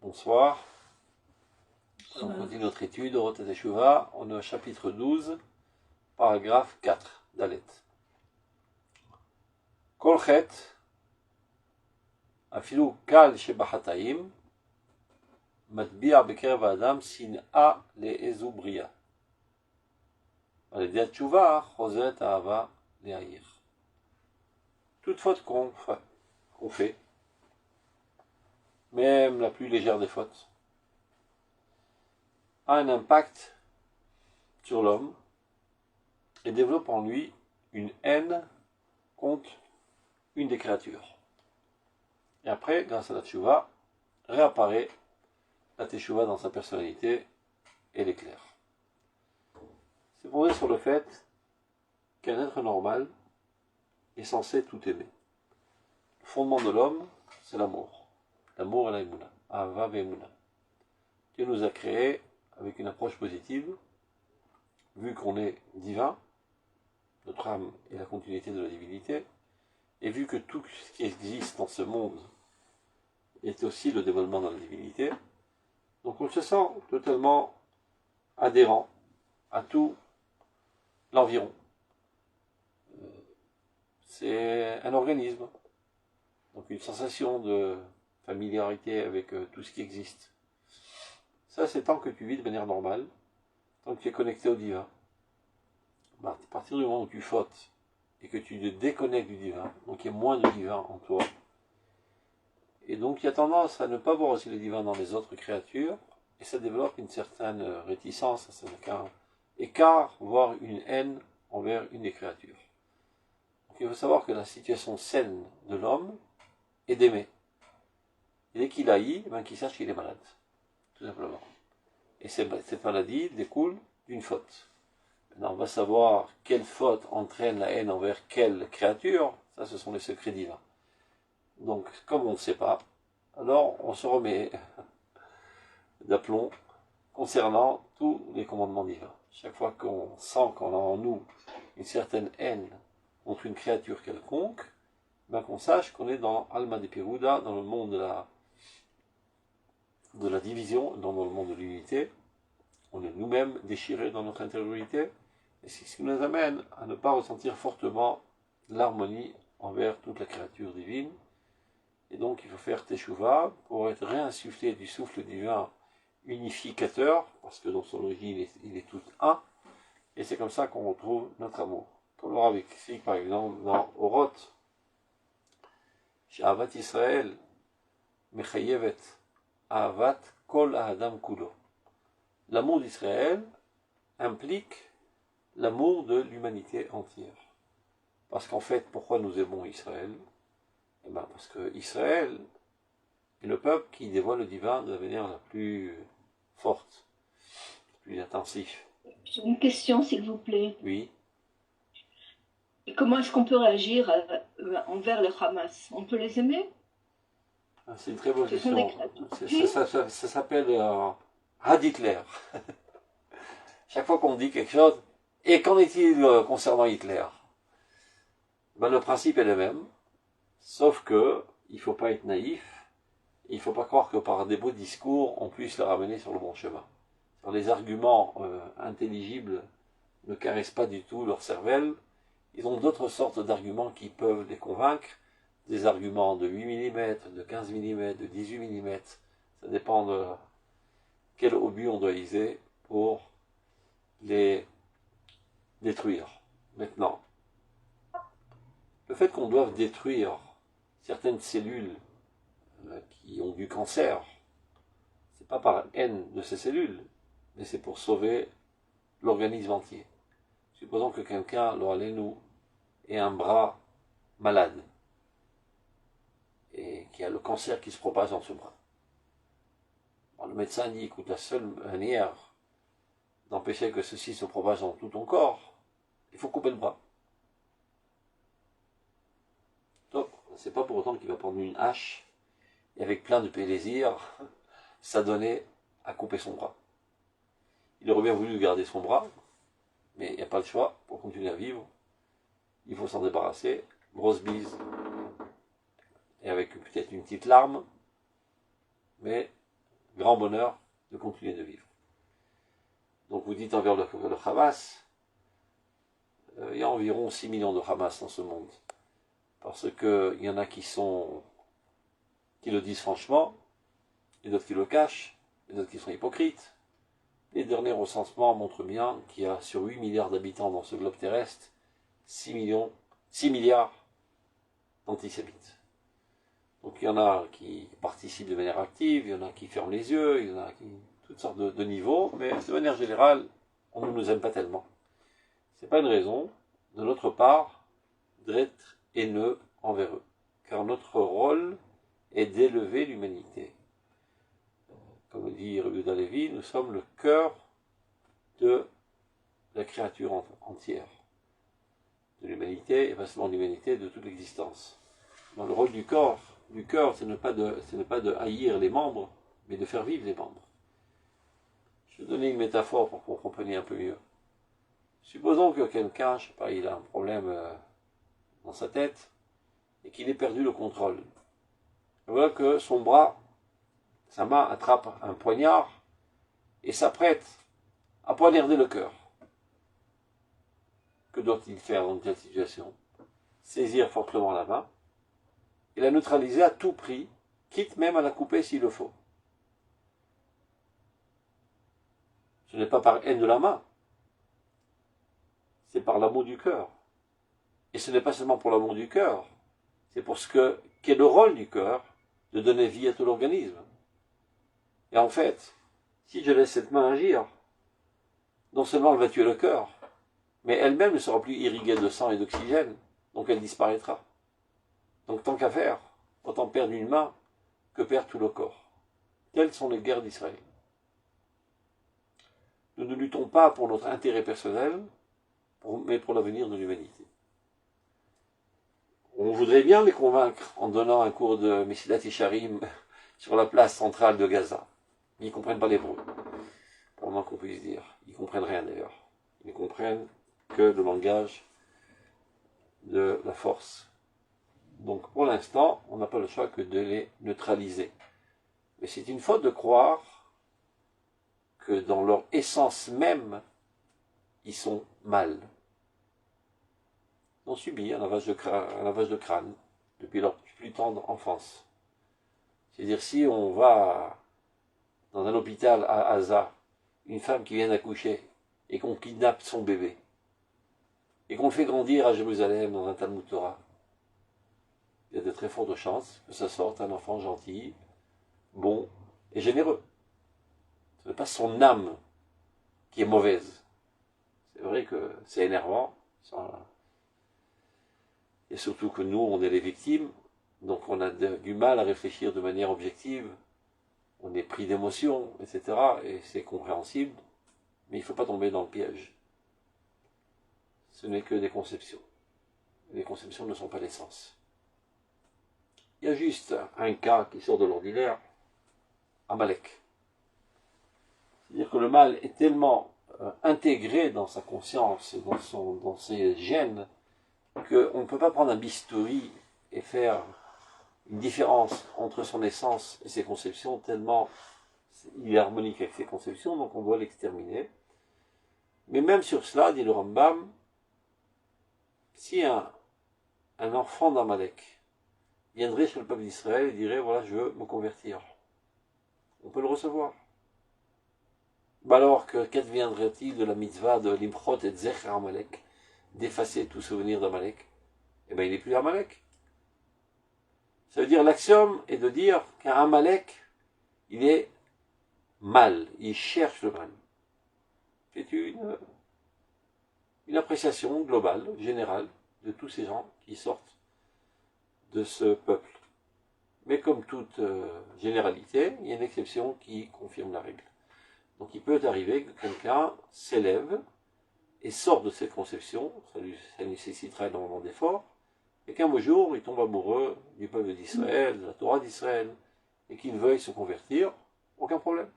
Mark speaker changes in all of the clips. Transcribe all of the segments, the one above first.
Speaker 1: Bonsoir. On continue notre étude, Orot Teshuvah. On est au chapitre 12, paragraphe 4, Dalet. Kol chet, afilu kal shebachataim, matbi'a bekerev adam sin'a le'ezu bria. Al-yedei Teshuvah, chozeret ahava le'ayir. Toute faute qu'on fait, même la plus légère des fautes, a un impact sur l'homme et développe en lui une haine contre une des créatures. Et après, grâce à la Teshuvah, réapparaît la Teshuvah dans sa personnalité et l'éclaire. C'est fondé sur le fait qu'un être normal est censé tout aimer. Le fondement de l'homme, c'est l'amour. L'amour et la Emouna. Ahava ve'Emouna. Dieu nous a créés avec une approche positive, vu qu'on est divin, notre âme est la continuité de la divinité, et vu que tout ce qui existe dans ce monde est aussi le dévoilement de la divinité, donc on se sent totalement adhérent à tout l'environ. C'est un organisme, donc une sensation de familiarité avec tout ce qui existe. Ça, c'est tant que tu vis de manière normale, tant que tu es connecté au divin. À partir du moment où tu fautes et que tu te déconnectes du divin, donc il y a moins de divin en toi, et donc il y a tendance à ne pas voir aussi le divin dans les autres créatures, et ça développe une certaine réticence, un certain écart, voire une haine envers une des créatures. Donc il faut savoir que la situation saine de l'homme est d'aimer. Et dès qu'il haït, qu'il sache qu'il est malade, tout simplement. Et cette maladie découle d'une faute. Maintenant, on va savoir quelle faute entraîne la haine envers quelle créature. Ça, ce sont les secrets divins. Donc, comme on ne sait pas, alors on se remet d'aplomb concernant tous les commandements divins. Chaque fois qu'on sent qu'on a en nous une certaine haine contre une créature quelconque, qu'on sache qu'on est dans Alma de Peruda, dans le monde de la division, dans le monde de l'unité. On est nous-mêmes déchirés dans notre intériorité, et c'est ce qui nous amène à ne pas ressentir fortement l'harmonie envers toute la créature divine. Et donc il faut faire Teshuvah pour être réinsufflé du souffle divin unificateur, parce que dans son origine il est tout un, et c'est comme ça qu'on retrouve notre amour. Comme le Rav explique par exemple dans Orot, Ahavat Israël mechayevet Ahavat kol ha'adam kulo. L'amour d'Israël implique l'amour de l'humanité entière. Parce qu'en fait, pourquoi nous aimons Israël? Parce que Israël est le peuple qui dévoile le divin de la manière la plus forte, la plus intensive.
Speaker 2: J'ai une question, s'il vous plaît.
Speaker 1: Oui.
Speaker 2: Et comment est-ce qu'on peut réagir envers le Hamas? On peut les aimer?
Speaker 1: C'est une très bonne question. Ça s'appelle Had Hitler. Chaque fois qu'on dit quelque chose, et qu'en est-il concernant Hitler? Le principe est le même, sauf que il ne faut pas être naïf, il ne faut pas croire que par des beaux discours, on puisse le ramener sur le bon chemin. Les arguments intelligibles ne caressent pas du tout leur cervelle, ils ont d'autres sortes d'arguments qui peuvent les convaincre, des arguments de 8 mm, de 15 mm, de 18 mm, ça dépend de quel obus on doit viser pour les détruire. Maintenant, le fait qu'on doive détruire certaines cellules qui ont du cancer, c'est pas par haine de ces cellules, mais c'est pour sauver l'organisme entier. Supposons que quelqu'un, nous, ait un bras malade, et qu'il y a le cancer qui se propage dans ce bras. Alors, le médecin dit, écoute, la seule manière d'empêcher que ceci se propage dans tout ton corps, il faut couper le bras. Donc, c'est pas pour autant qu'il va prendre une hache et avec plein de plaisir s'adonner à couper son bras. Il aurait bien voulu garder son bras, mais il n'y a pas le choix pour continuer à vivre. Il faut s'en débarrasser, grosse bise, et avec peut-être une petite larme, mais grand bonheur de continuer de vivre. Donc vous dites envers le Hamas, il y a environ 6 millions de Hamas dans ce monde. Parce qu'il y en a qui le disent franchement, et d'autres qui le cachent, et d'autres qui sont hypocrites. Les derniers recensements montrent bien qu'il y a sur 8 milliards d'habitants dans ce globe terrestre, 6 milliards d'antisémites. Donc il y en a qui participent de manière active, il y en a qui ferment les yeux, il y en a qui toutes sortes de niveaux, mais de manière générale, on ne nous aime pas tellement. C'est pas une raison, de notre part, d'être haineux envers eux. Car notre rôle est d'élever l'humanité. Comme dit Rabbi Yehuda Levi, nous sommes le cœur de la créature entière. De l'humanité, et pas seulement de l'humanité, de toute l'existence. Dans le rôle du cœur, ce n'est pas de haïr les membres, mais de faire vivre les membres. Je vais donner une métaphore pour que vous compreniez un peu mieux. Supposons que quelqu'un, je sais pas, il a un problème dans sa tête, et qu'il ait perdu le contrôle. Et voilà que son bras, sa main attrape un poignard, et s'apprête à poignarder le cœur. Que doit-il faire dans une telle situation? Saisir fortement la main, et la neutraliser à tout prix, quitte même à la couper s'il le faut. Ce n'est pas par haine de la main, c'est par l'amour du cœur. Et ce n'est pas seulement pour l'amour du cœur, c'est pour ce qu'est le rôle du cœur de donner vie à tout l'organisme. Et en fait, si je laisse cette main agir, non seulement elle va tuer le cœur, mais elle-même ne sera plus irriguée de sang et d'oxygène, donc elle disparaîtra. Donc tant qu'à faire, autant perdre une main que perdre tout le corps. Telles sont les guerres d'Israël. Nous ne luttons pas pour notre intérêt personnel, mais pour l'avenir de l'humanité. On voudrait bien les convaincre en donnant un cours de Mesilat Yesharim sur la place centrale de Gaza. Ils ne comprennent pas l'hébreu, pour le moins qu'on puisse dire. Ils ne comprennent rien d'ailleurs. Ils ne comprennent que le langage de la force. Donc pour l'instant, on n'a pas le choix que de les neutraliser. Mais c'est une faute de croire que dans leur essence même, ils sont mal. Ils ont subi un lavage de crâne depuis leur plus tendre enfance. C'est-à-dire si on va dans un hôpital à Gaza, une femme qui vient d'accoucher, et qu'on kidnappe son bébé, et qu'on le fait grandir à Jérusalem dans un Talmud Torah, il y a de très fortes chances que ça sorte un enfant gentil, bon et généreux. Ce n'est pas son âme qui est mauvaise. C'est vrai que c'est énervant, et surtout que nous, on est les victimes, donc on a du mal à réfléchir de manière objective, on est pris d'émotions, etc., et c'est compréhensible, mais il ne faut pas tomber dans le piège. Ce n'est que des conceptions. Les conceptions ne sont pas l'essence. Il y a juste un cas qui sort de l'ordinaire, Amalek. C'est-à-dire que le mal est tellement intégré dans sa conscience et dans ses gènes qu'on ne peut pas prendre un bistouri et faire une différence entre son essence et ses conceptions, tellement il est harmonique avec ses conceptions, donc on doit l'exterminer. Mais même sur cela, dit le Rambam, si un enfant d'Amalek viendrait chez le peuple d'Israël et dirait, voilà, je veux me convertir, on peut le recevoir. Alors qu'adviendrait-il de la mitzvah de l'imchot et zecher Amalek, d'effacer tout souvenir d'Amalek? Eh bien, il n'est plus Amalek. Ça veut dire, l'axiome est de dire qu'un Amalek, il est mal, il cherche le mal. C'est une appréciation globale, générale, de tous ces gens qui sortent de ce peuple. Mais comme toute généralité, il y a une exception qui confirme la règle. Donc il peut arriver que quelqu'un s'élève et sort de cette conception, ça nécessitera énormément d'efforts, et qu'un beau jour, il tombe amoureux du peuple d'Israël, de la Torah d'Israël, et qu'il veuille se convertir, aucun problème.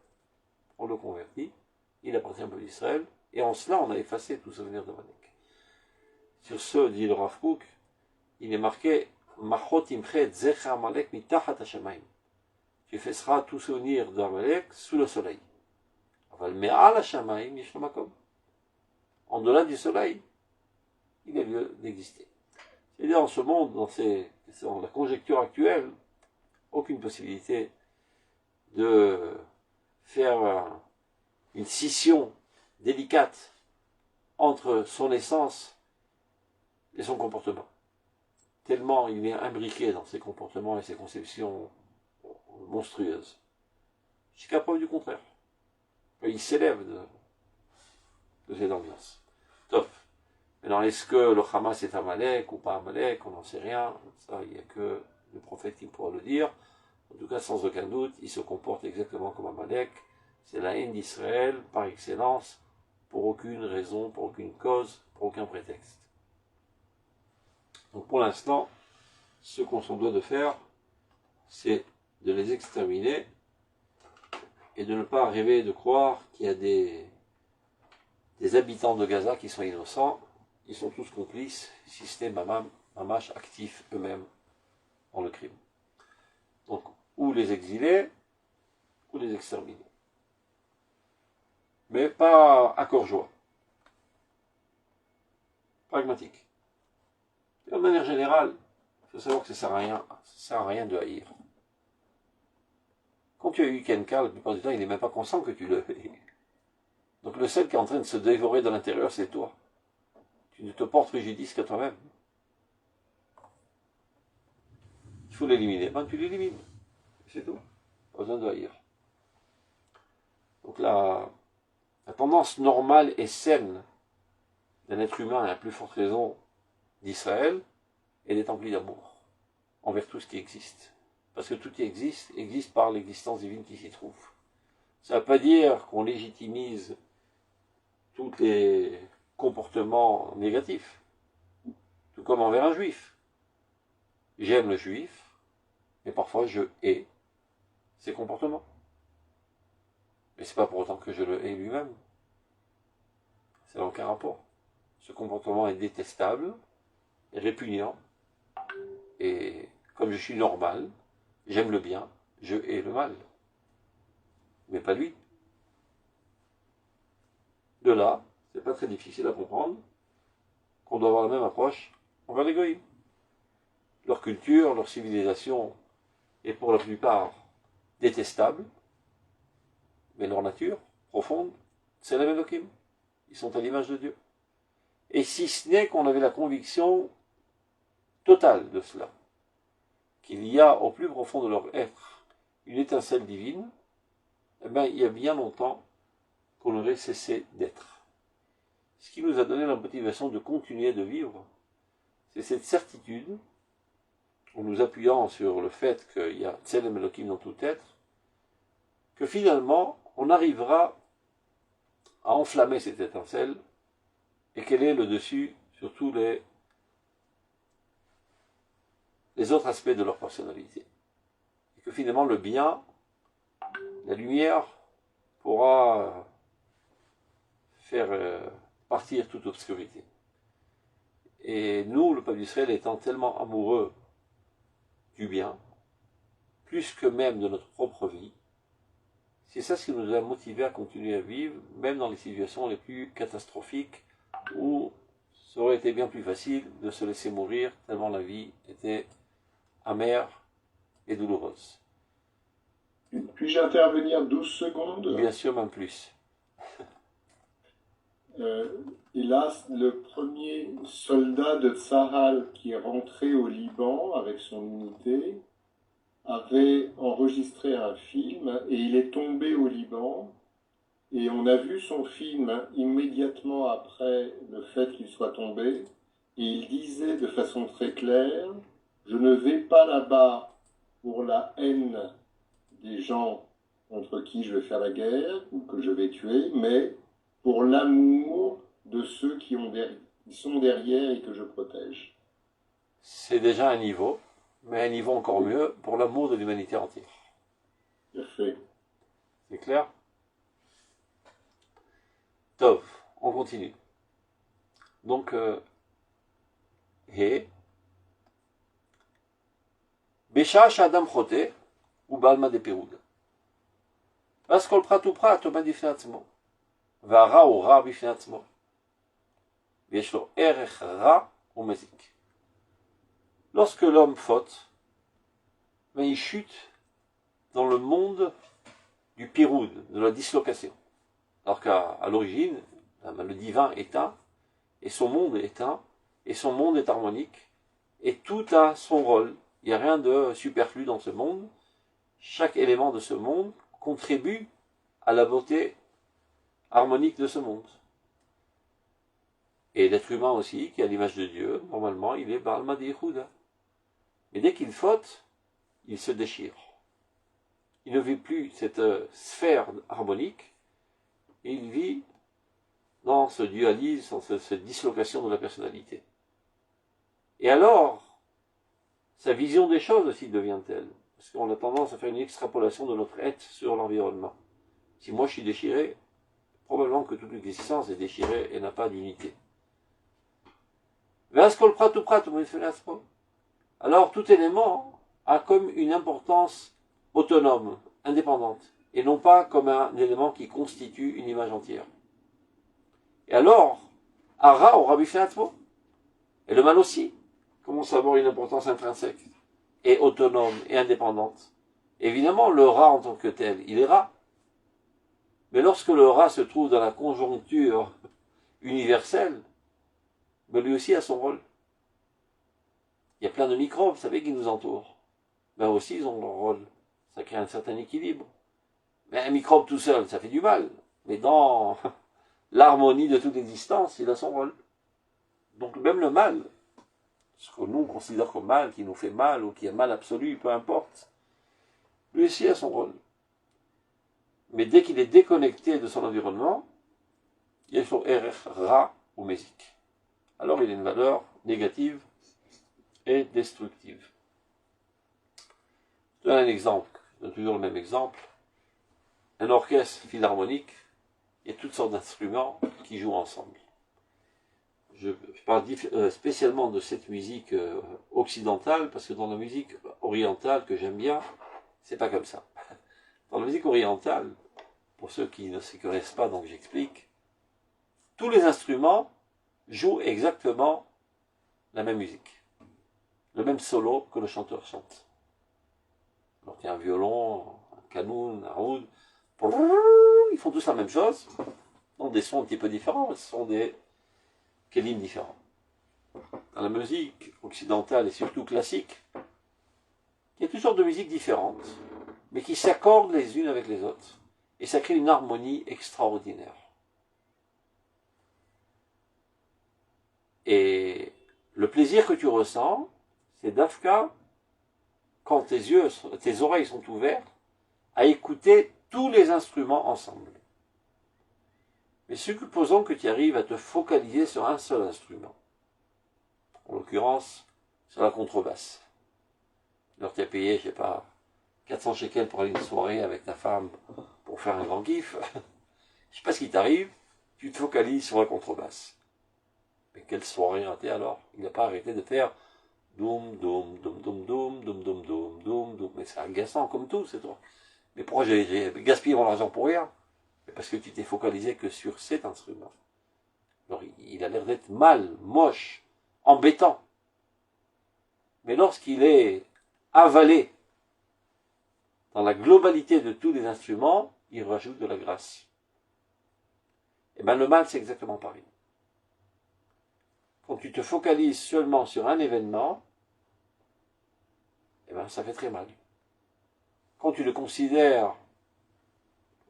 Speaker 1: On le convertit, il appartient au peuple d'Israël, et en cela, on a effacé tout souvenir d'Amalek. Sur ce, dit le Rav Kook, il est marqué Machot imchet zecher Amalek mitachat hashamayim. tu effaceras tout souvenir d'Amalek sous le soleil. En delà du soleil, il y a lieu d'exister. C'est-à-dire, dans ce monde, dans la conjecture actuelle, aucune possibilité de faire une scission délicate entre son essence et son comportement. Tellement il est imbriqué dans ses comportements et ses conceptions monstrueuses. Jusqu'à preuve du contraire. Il s'élève de cette ambiance. Top. Maintenant, est-ce que le Hamas est Amalek ou pas Amalek? On n'en sait rien. Ça, il n'y a que le prophète qui pourra le dire. En tout cas, sans aucun doute, il se comporte exactement comme Amalek. C'est la haine d'Israël par excellence, pour aucune raison, pour aucune cause, pour aucun prétexte. Donc pour l'instant, ce qu'on se doit de faire, c'est de les exterminer et de ne pas rêver de croire qu'il y a des habitants de Gaza qui sont innocents. Ils sont tous complices, si ce n'est mamash actifs eux-mêmes dans le crime. Donc, ou les exiler, ou les exterminer. Mais pas à corps joie. Pragmatique. Et de manière générale, il faut savoir que ça ne sert à rien de haïr. Quand tu as eu quelqu'un, la plupart du temps, il n'est même pas conscient que tu le hais. Donc le seul qui est en train de se dévorer de l'intérieur, c'est toi. Tu ne te portes préjudice qu'à toi-même. Il faut l'éliminer. Ben, tu l'élimines. C'est tout. Pas besoin de haïr. Donc la tendance normale et saine d'un être humain, et à plus forte raison d'Israël, elle est emplie d'amour envers tout ce qui existe. Parce que tout qui existe par l'existence divine qui s'y trouve. Ça ne veut pas dire qu'on légitimise tous les comportements négatifs, tout comme envers un juif. J'aime le juif, mais parfois je hais ses comportements. Mais c'est pas pour autant que je le hais lui-même. Ça n'a aucun rapport. Ce comportement est détestable, est répugnant, et comme je suis normal, j'aime le bien, je hais le mal. Mais pas lui. De là, c'est pas très difficile à comprendre qu'on doit avoir la même approche envers les goïms. Leur culture, leur civilisation est pour la plupart détestable, mais leur nature profonde, c'est la même Elohim. Ils sont à l'image de Dieu. Et si ce n'est qu'on avait la conviction totale de cela, qu'il y a au plus profond de leur être une étincelle divine, eh bien, il y a bien longtemps qu'on aurait cessé d'être. Ce qui nous a donné la motivation de continuer de vivre, c'est cette certitude, en nous appuyant sur le fait qu'il y a Tselem Elohim dans tout être, que finalement, on arrivera à enflammer cette étincelle et qu'elle est le dessus sur tous les autres aspects de leur personnalité. Et que finalement, le bien, la lumière, pourra faire partir toute obscurité. Et nous, le peuple d'Israël, étant tellement amoureux du bien, plus que même de notre propre vie, c'est ça ce qui nous a motivés à continuer à vivre, même dans les situations les plus catastrophiques, où ça aurait été bien plus facile de se laisser mourir, tellement la vie était amère et douloureuse.
Speaker 3: Puis-je intervenir 12 secondes?
Speaker 1: Bien sûr, même plus.
Speaker 3: Hélas, le premier soldat de Tsahal qui est rentré au Liban avec son unité avait enregistré un film et il est tombé au Liban. Et on a vu son film immédiatement après le fait qu'il soit tombé. Et il disait de façon très claire, je ne vais pas là-bas pour la haine des gens contre qui je vais faire la guerre ou que je vais tuer, mais pour l'amour de ceux qui sont derrière et que je protège.
Speaker 1: C'est déjà un niveau, mais un niveau encore mieux pour l'amour de l'humanité entière.
Speaker 3: Parfait.
Speaker 1: C'est clair? Tov, on continue. Donc, He, Besha Shadam Chote, ou balma de Péroud. Parce qu'on prat ou prat, on m'a dit finalement. Vara ou ra bifinatement. Vieshlo erech ra ou mazik. Lorsque l'homme faute, mais il chute dans le monde du piroud, de la dislocation. Alors qu'à l'origine, le divin est un, et son monde est un, et son monde est harmonique, et tout a son rôle. Il n'y a rien de superflu dans ce monde. Chaque élément de ce monde contribue à la beauté harmonique de ce monde. Et l'être humain aussi, qui a l'image de Dieu, normalement, il est Baal Madi Yehuda. Mais dès qu'il faute, il se déchire. Il ne vit plus cette sphère harmonique, et il vit dans ce dualisme, dans cette dislocation de la personnalité. Et alors, sa vision des choses aussi devient telle, parce qu'on a tendance à faire une extrapolation de notre être sur l'environnement. Si moi je suis déchiré, probablement que toute l'existence est déchirée et n'a pas d'unité. Alors tout élément a comme une importance autonome, indépendante, et non pas comme un élément qui constitue une image entière. Et alors, Ara aura biféatmo, et le mal aussi, commence à avoir une importance intrinsèque, et autonome, et indépendante. Évidemment, le Ra en tant que tel, il est Ra. Mais lorsque le Ra se trouve dans la conjoncture universelle, mais lui aussi a son rôle. Il y a plein de microbes, vous savez, qui nous entourent. Ben aussi, ils ont leur rôle. Ça crée un certain équilibre. Mais un microbe tout seul, ça fait du mal. Mais dans l'harmonie de toute existence, il a son rôle. Donc même le mal, ce que nous on considère comme mal, qui nous fait mal, ou qui est mal absolu, peu importe, lui aussi a son rôle. Mais dès qu'il est déconnecté de son environnement, il est sur RF, Ra ou Mésique. Alors il a une valeur négative et destructive. Je donne un exemple, je donne toujours le même exemple. Un orchestre philharmonique, il y a toutes sortes d'instruments qui jouent ensemble. Je parle spécialement de cette musique occidentale, parce que dans la musique orientale que j'aime bien, c'est pas comme ça. Dans la musique orientale, pour ceux qui ne s'y connaissent pas, donc j'explique, tous les instruments jouent exactement la même musique, le même solo que le chanteur chante. Donc il y a un violon, un canoun, un oud, ils font tous la même chose, dans des sons un petit peu différents, ce sont des kelim différents. Dans la musique occidentale et surtout classique, il y a toutes sortes de musiques différentes, mais qui s'accordent les unes avec les autres, et ça crée une harmonie extraordinaire. Et le plaisir que tu ressens, c'est d'Afka, quand tes oreilles sont ouvertes, à écouter tous les instruments ensemble. Mais supposons que tu arrives à te focaliser sur un seul instrument. En l'occurrence, sur la contrebasse. Alors tu as payé, je sais pas, 400 shekels pour aller une soirée avec ta femme pour faire un grand kiff. Je sais pas ce qui t'arrive, tu te focalises sur la contrebasse. Mais quelle soirée ratée alors? Il n'a pas arrêté de faire doum, doum, doum, doum, doum, doum, doum, doum, doum, doum. Mais c'est agaçant comme tout, c'est toi. Mais pourquoi j'ai gaspillé mon argent pour rien? Parce que tu t'es focalisé que sur cet instrument. Alors il a l'air d'être mal, moche, embêtant. Mais lorsqu'il est avalé dans la globalité de tous les instruments, il rajoute de la grâce. Et bien le mal, c'est exactement pareil. Quand tu te focalises seulement sur un événement, eh ben ça fait très mal. Quand tu le considères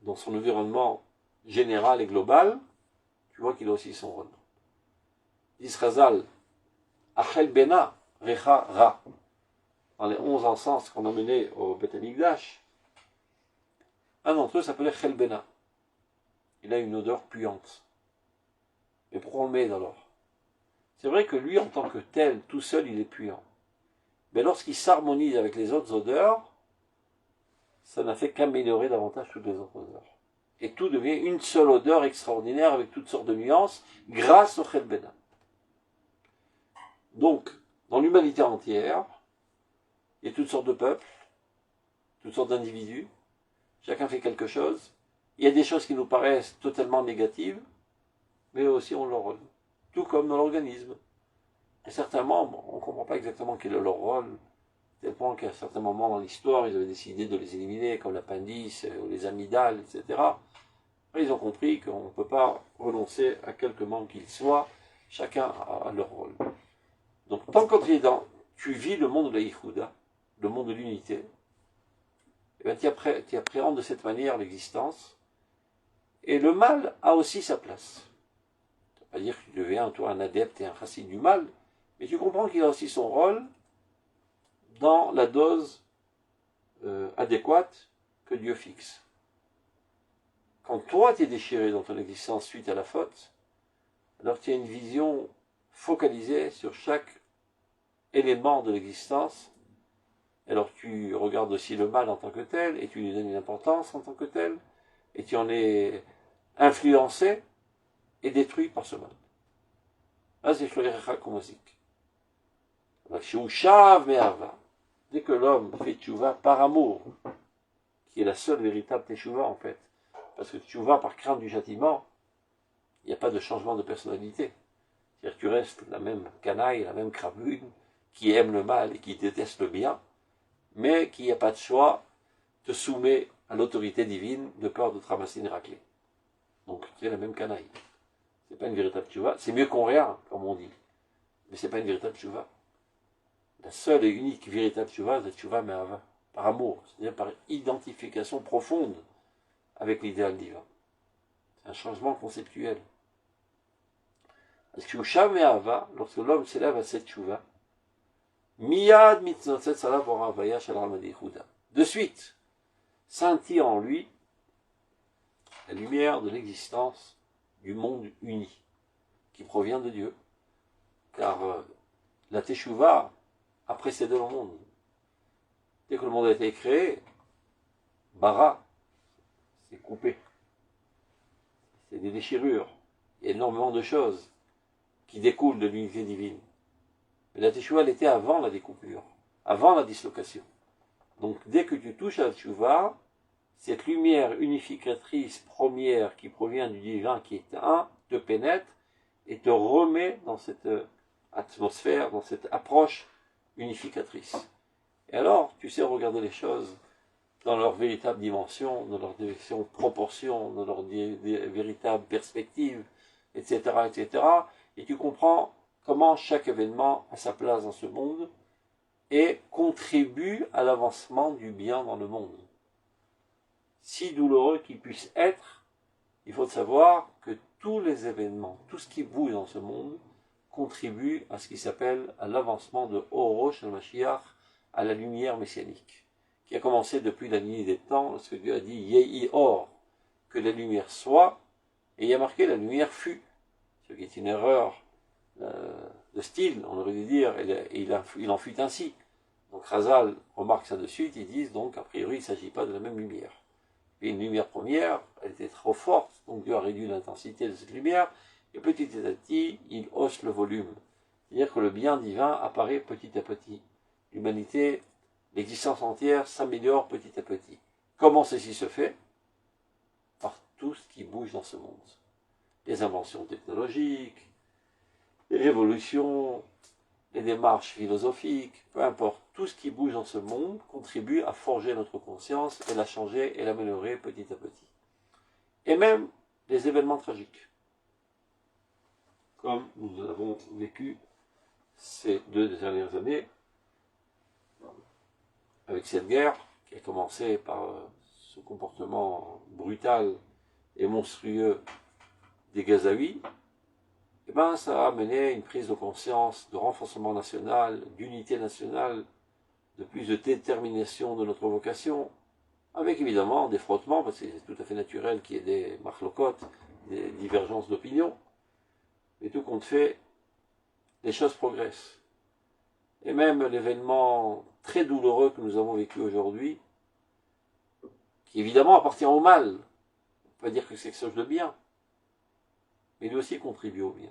Speaker 1: dans son environnement général et global, tu vois qu'il a aussi son rôle. Israël, Achel Bena, Recha Ra. Dans les 11 encens qu'on a menés au Beth Amikdash, un d'entre eux s'appelait Chel Bena. Il a une odeur puante. Mais pourquoi on le met alors? C'est vrai que lui, en tant que tel, tout seul, il est puant. Mais lorsqu'il s'harmonise avec les autres odeurs, ça n'a fait qu'améliorer davantage toutes les autres odeurs. Et tout devient une seule odeur extraordinaire avec toutes sortes de nuances grâce au Chel Bena. Donc, dans l'humanité entière, il y a toutes sortes de peuples, toutes sortes d'individus, chacun fait quelque chose. Il y a des choses qui nous paraissent totalement négatives, mais aussi on leur rôle. Tout comme dans l'organisme. Et certains membres, on ne comprend pas exactement quel est leur rôle, tel point qu'à certains moments dans l'histoire, ils avaient décidé de les éliminer, comme l'appendice, ou les amygdales, etc. Après, ils ont compris qu'on ne peut pas renoncer à quelque membre qu'il soit, chacun a leur rôle. Donc, tant que tu vis le monde de la Yichouda, le monde de l'unité, eh bien, tu appréhendes de cette manière l'existence, et le mal a aussi sa place. Ça ne veut pas dire que tu deviens, toi, un adepte et un chassid du mal, mais tu comprends qu'il a aussi son rôle dans la dose adéquate que Dieu fixe. Quand toi, tu es déchiré dans ton existence suite à la faute, alors tu as une vision focalisée sur chaque élément de l'existence. Alors tu regardes aussi le mal en tant que tel, et tu lui donnes une importance en tant que tel, et tu en es influencé et détruit par ce mal. Là, c'est Shlorecha Komosik. Dès que l'homme fait tchouva par amour, qui est la seule véritable teshuva en fait, parce que tchouva par crainte du châtiment, il n'y a pas de changement de personnalité. C'est-à-dire que tu restes la même canaille, la même crabune, qui aime le mal et qui déteste le bien, mais qui n'a pas de choix, te soumet à l'autorité divine de peur de te ramasser une raclée. Donc tu es la même canaille. C'est pas une véritable tchouva. C'est mieux qu'on rien, comme on dit. Mais c'est pas une véritable tchouva. La seule et unique véritable tchouva, c'est tchouva me'ava, par amour, c'est-à-dire par identification profonde avec l'idéal divin. C'est un changement conceptuel. Tchouva me'ava, lorsque l'homme s'élève à cette tchouva, miyad mitzotzet salav oravaya shel ramadi Yehuda. De suite, scintille en lui la lumière de l'existence du monde uni, qui provient de Dieu. Car la teshuva a précédé le monde. Dès que le monde a été créé, bara, c'est coupé. C'est des déchirures. Il y a énormément de choses qui découlent de l'unité divine. Mais la teshuva, elle était avant la découpure, avant la dislocation. Donc dès que tu touches à la teshuva, cette lumière unificatrice première qui provient du divin qui est un, te pénètre et te remet dans cette atmosphère, dans cette approche unificatrice. Et alors, tu sais regarder les choses dans leur véritable dimension, dans leur proportion, dans leur véritable perspective, etc., etc. Et tu comprends comment chaque événement a sa place dans ce monde et contribue à l'avancement du bien dans le monde. Si douloureux qu'il puisse être, il faut savoir que tous les événements, tout ce qui bouge dans ce monde, contribue à ce qui s'appelle à l'avancement de Orosh al-Mashiach, à la lumière messianique, qui a commencé depuis la nuit des temps, lorsque Dieu a dit Yehi Or, que la lumière soit, et il y a marqué la lumière fut, ce qui est une erreur de style, on aurait dû dire, il en fut ainsi. Donc Chazal remarque ça de suite, ils disent donc a priori il ne s'agit pas de la même lumière. Et une lumière première, elle était trop forte, donc Dieu a réduit l'intensité de cette lumière, et petit à petit, il hausse le volume. C'est-à-dire que le bien divin apparaît petit à petit. L'humanité, l'existence entière s'améliore petit à petit. Comment ceci se fait? Par tout ce qui bouge dans ce monde. Les inventions technologiques, les révolutions, les démarches philosophiques, peu importe, tout ce qui bouge dans ce monde contribue à forger notre conscience et la changer et l'améliorer petit à petit. Et même les événements tragiques, comme nous avons vécu ces 2 dernières années, avec cette guerre qui a commencé par ce comportement brutal et monstrueux des Gazaouis, et ben ça a amené une prise de conscience, de renforcement national, d'unité nationale, de plus de détermination de notre vocation, avec évidemment des frottements, parce que c'est tout à fait naturel qu'il y ait des marlocotes, des divergences d'opinion, mais tout compte fait, les choses progressent. Et même l'événement très douloureux que nous avons vécu aujourd'hui, qui évidemment appartient au mal, on ne peut pas dire que c'est quelque chose de bien, mais lui aussi contribue au bien.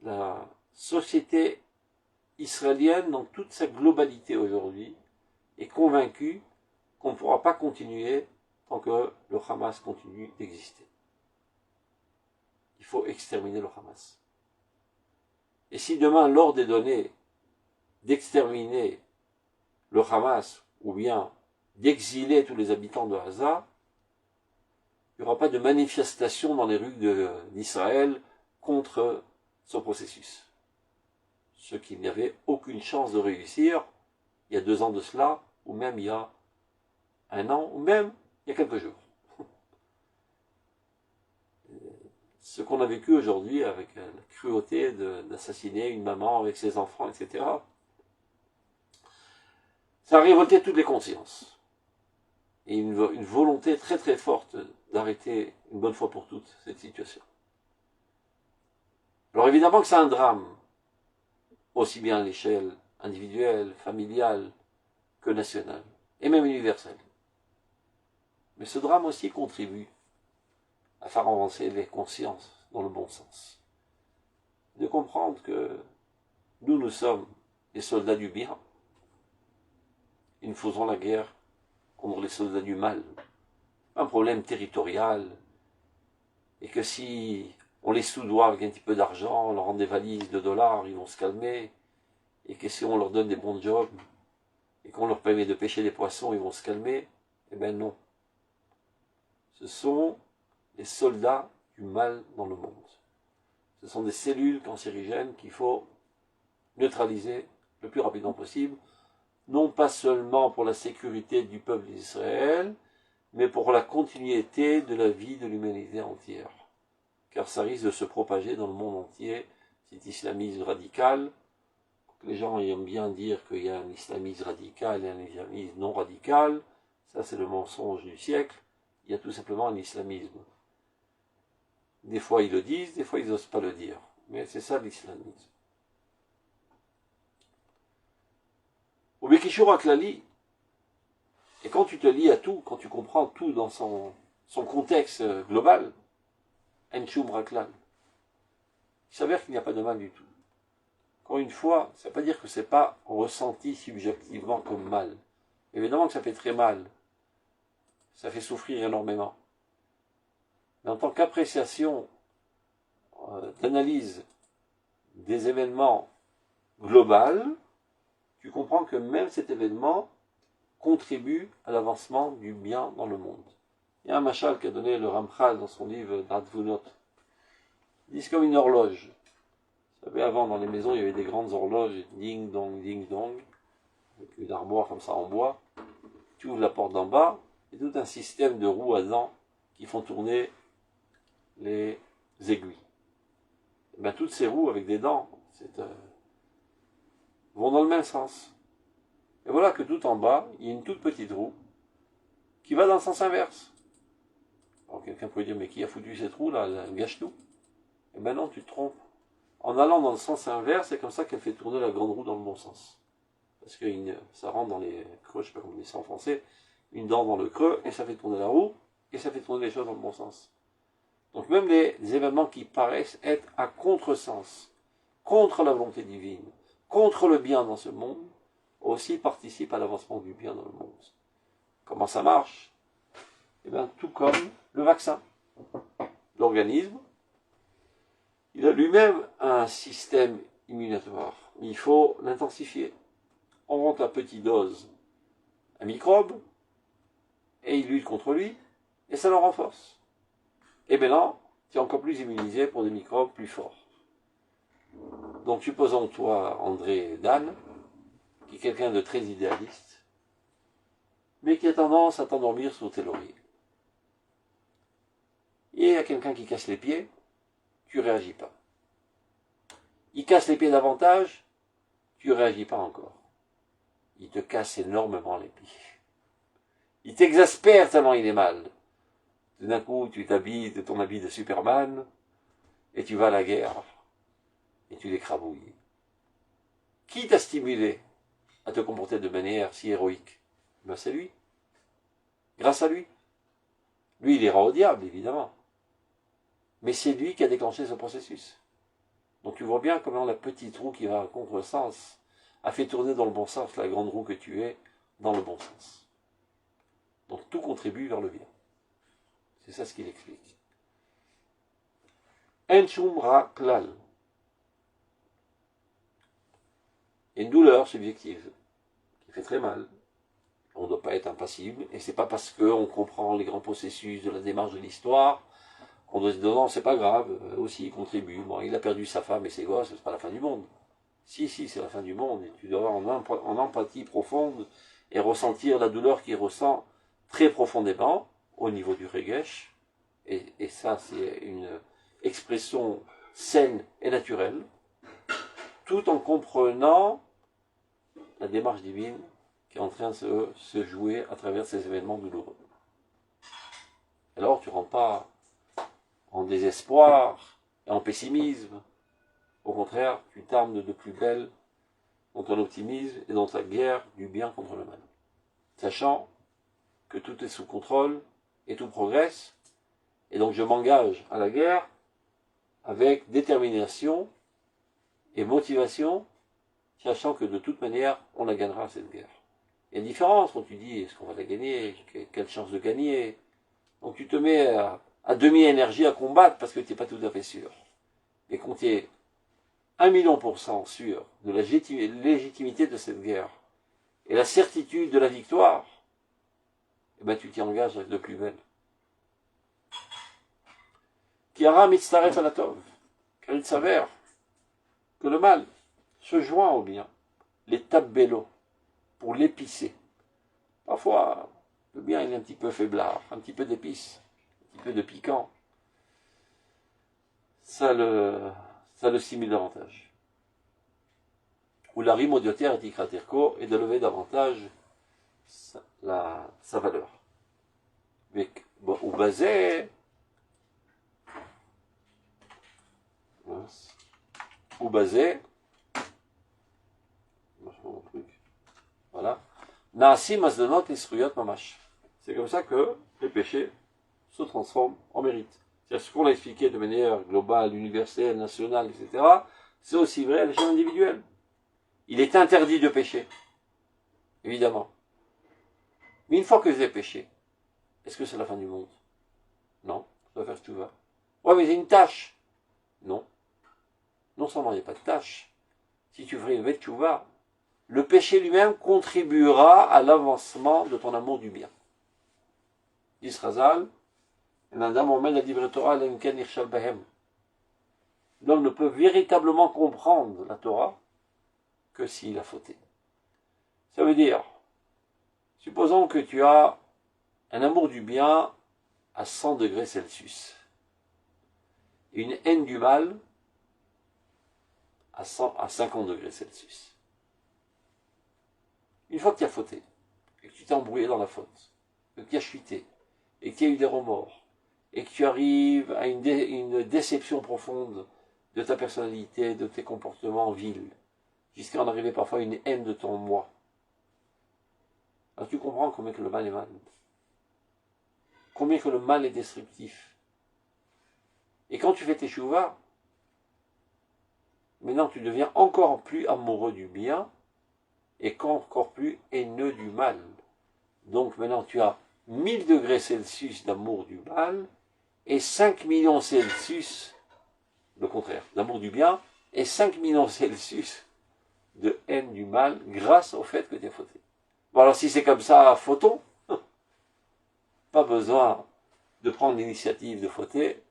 Speaker 1: La société israélienne, dans toute sa globalité aujourd'hui, est convaincue qu'on ne pourra pas continuer tant que le Hamas continue d'exister. Il faut exterminer le Hamas. Et si demain l'ordre est donné d'exterminer le Hamas, ou bien d'exiler tous les habitants de Gaza, il n'y aura pas de manifestation dans les rues d'Israël contre ce processus. Ce qui n'avait aucune chance de réussir il y a 2 ans de cela, ou même il y a 1 an, ou même il y a quelques jours. Ce qu'on a vécu aujourd'hui avec la cruauté d'assassiner une maman avec ses enfants, etc., ça a révolté toutes les consciences. Et une volonté très très forte d'arrêter une bonne fois pour toutes cette situation. Alors évidemment que c'est un drame, aussi bien à l'échelle individuelle, familiale, que nationale, et même universelle. Mais ce drame aussi contribue à faire avancer les consciences dans le bon sens. De comprendre que nous sommes les soldats du bien, et nous faisons la guerre contre les soldats du mal. Un problème territorial, et que si on les soudoie avec un petit peu d'argent, on leur rend des valises de dollars, ils vont se calmer, et que si on leur donne des bons jobs, et qu'on leur permet de pêcher des poissons, ils vont se calmer, eh bien non. Ce sont les soldats du mal dans le monde. Ce sont des cellules cancérigènes qu'il faut neutraliser le plus rapidement possible, non pas seulement pour la sécurité du peuple d'Israël, mais pour la continuité de la vie de l'humanité entière. Car ça risque de se propager dans le monde entier, cet islamisme radical. Les gens aiment bien dire qu'il y a un islamisme radical et un islamisme non radical. Ça, c'est le mensonge du siècle. Il y a tout simplement un islamisme. Des fois, ils le disent, des fois, ils n'osent pas le dire. Mais c'est ça l'islamisme. Au Bekishur Aklali, et quand tu te lis à tout, quand tu comprends tout dans son contexte global, Enshum Raklal, il s'avère qu'il n'y a pas de mal du tout. Encore une fois, ça ne veut pas dire que ce n'est pas ressenti subjectivement comme mal. Évidemment que ça fait très mal. Ça fait souffrir énormément. Mais en tant qu'appréciation, d'analyse des événements globaux, tu comprends que même cet événement contribue à l'avancement du bien dans le monde. Il y a un machal qu'a donné le Ramchal dans son livre d'Advunot. Il dit c'est comme une horloge. Vous savez, avant, dans les maisons, il y avait des grandes horloges, ding dong, avec une armoire comme ça en bois. Tu ouvres la porte d'en bas, et tout un système de roues à dents qui font tourner les aiguilles. Et bien, toutes ces roues avec des dents, vont dans le même sens. Et voilà que tout en bas, il y a une toute petite roue qui va dans le sens inverse. Alors quelqu'un pourrait dire, mais qui a foutu cette roue là, elle gâche tout. Et ben non, tu te trompes. En allant dans le sens inverse, c'est comme ça qu'elle fait tourner la grande roue dans le bon sens. Parce que ça rentre dans les creux, je ne sais pas comment on dit ça en français, une dent dans le creux, et ça fait tourner la roue, et ça fait tourner les choses dans le bon sens. Donc même les événements qui paraissent être à contresens, contre la volonté divine, contre le bien dans ce monde, aussi participent à l'avancement du bien dans le monde. Comment ça marche? Eh bien, tout comme le vaccin. L'organisme, il a lui-même un système immunatoire. Il faut l'intensifier. On rentre à petite dose un microbe, et il lutte contre lui, et ça le renforce. Et maintenant, tu es encore plus immunisé pour des microbes plus forts. Donc supposons toi, André Dan, qui est quelqu'un de très idéaliste, mais qui a tendance à t'endormir sur tes lauriers. Et il y a quelqu'un qui casse les pieds, tu ne réagis pas. Il casse les pieds davantage, tu ne réagis pas encore. Il te casse énormément les pieds. Il t'exaspère tellement il est mal. Tout d'un coup, tu t'habilles de ton habit de Superman, et tu vas à la guerre, et tu l'écrabouilles. Qui t'a stimulé à te comporter de manière si héroïque? Ben c'est lui. Grâce à lui. Lui, il ira au diable, évidemment. Mais c'est lui qui a déclenché ce processus. Donc tu vois bien comment la petite roue qui va à contresens a fait tourner dans le bon sens la grande roue que tu es, dans le bon sens. Donc tout contribue vers le bien. C'est ça ce qu'il explique. En shum ra klal. Une douleur subjective qui fait très mal. On ne doit pas être impassible, et c'est pas parce qu'on comprend les grands processus de la démarche de l'histoire qu'on doit se dire non, c'est pas grave, aussi il contribue. Bon, il a perdu sa femme et ses gosses, c'est pas la fin du monde. Si, c'est la fin du monde, et tu dois avoir en empathie profonde et ressentir la douleur qu'il ressent très profondément au niveau du regesh, et ça c'est une expression saine et naturelle, tout en comprenant la démarche divine qui est en train de se jouer à travers ces événements douloureux. Alors tu ne rentres pas en désespoir et en pessimisme. Au contraire, tu t'armes de plus belle dans ton optimisme et dans ta guerre du bien contre le mal. Sachant que tout est sous contrôle et tout progresse, et donc je m'engage à la guerre avec détermination et motivation, sachant que de toute manière, on la gagnera cette guerre. Il y a une différence quand tu dis, est-ce qu'on va la gagner, quelle chance de gagner. Donc tu te mets à demi-énergie à combattre parce que tu n'es pas tout à fait sûr. Et quand tu es 1 000 000% sûr de la légitimité de cette guerre et la certitude de la victoire, eh ben tu t'y engages avec de plus belle. Kiara mitzaref alatov, car il s'avère que le mal se joint au bien, les tabbelo, pour l'épicer. Parfois, le bien il est un petit peu faiblard, un petit peu d'épices, un petit peu de piquant. Ça le stimule davantage. Ou la rime audiotaire et ikraterko est de lever davantage sa valeur. Ou basé, voilà. Naasi masdonot isruyot mamash. C'est comme ça que les péchés se transforment en mérite. C'est-à-dire ce qu'on a expliqué de manière globale, universelle, nationale, etc. C'est aussi vrai à l'échelle individuelle. Il est interdit de pécher, évidemment. Mais une fois que j'ai péché, est-ce que c'est la fin du monde? Non, je dois faire tchouva. Ouais, mais j'ai une tâche. Non. Non seulement il n'y a pas de tâche. Si tu ferais une tchouva, le péché lui-même contribuera à l'avancement de ton amour du bien. Israël, l'homme ne peut véritablement comprendre la Torah que s'il a fauté. Ça veut dire, supposons que tu as un amour du bien à 100 degrés Celsius, et une haine du mal à 50 degrés Celsius. Une fois que tu as fauté, et que tu t'es embrouillé dans la faute, que tu as chuté, et que tu as eu des remords, et que tu arrives à une déception profonde de ta personnalité, de tes comportements vils, jusqu'à en arriver parfois à une haine de ton moi. Alors tu comprends combien que le mal est mal. Combien que le mal est destructif. Et quand tu fais tes chouvas, maintenant tu deviens encore plus amoureux du bien, et encore plus haineux du mal. Donc maintenant tu as 1000 degrés Celsius d'amour du mal, et 5 millions Celsius, le contraire, d'amour du bien, et 5 millions Celsius de haine du mal, grâce au fait que tu as fauté. Bon alors si c'est comme ça, fautons. Pas besoin de prendre l'initiative de fauter,